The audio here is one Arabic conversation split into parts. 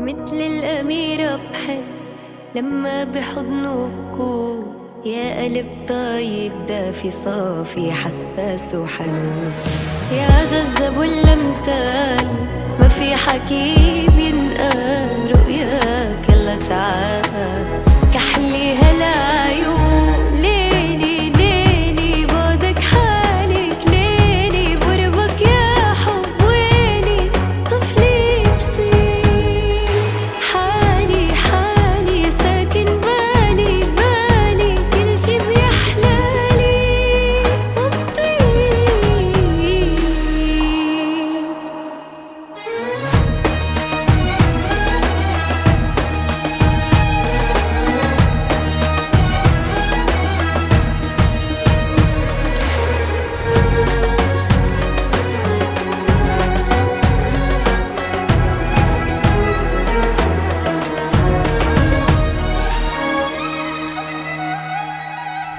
مثل الأميرة بحس لما بحضنه بكون، يا قلب طيب دافي صافي حساس وحنون، يا جذاب واللمتان ما في حكي بينقال، رؤياك يلا تعال كحلي هالعيون، ليلي ليلي بعدك حالك ليلي، بربك يا حب ويلي طفلي بصير، حالي حالي ساكن بالي بالي، كل شي بيحلالي وبطير.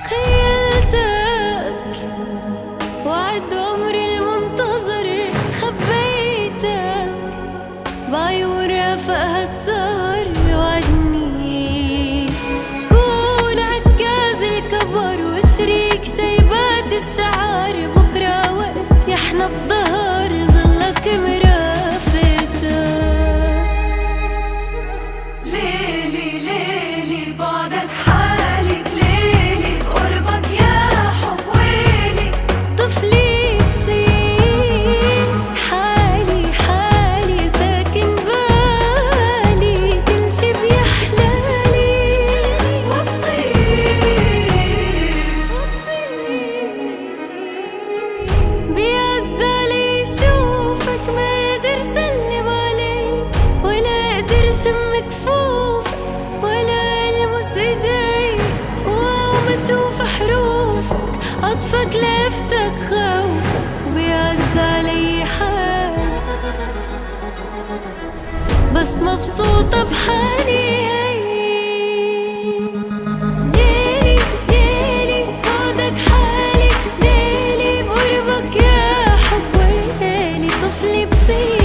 خيلتك وعد عمري المنتظر، خبيتك بعيون رافقها السهر، وعدني تكون عكاز الكبر وشريك شيبات الشعر، بكرة وقت يحنى الظهر ظلك مرافتك، ليلي ليلي بعدك حالك ليلي، بقربك يا حب ويلي طفلي بصير، حالي حالي ساكن بالي، كل شي بيحلالي وبطير، بيعزالي يشوفك ما قدر سلم عليك، ولا قدر شم كفوفك ولا المس ايديك، وعم اشوف حروفك عطفك لفتك خوفك، بيعز علي حال بس مبسوطة بحالي، ليلي ليلي بعدك حالك ليلي، بقربك يا حب ويلي طفلي بصير.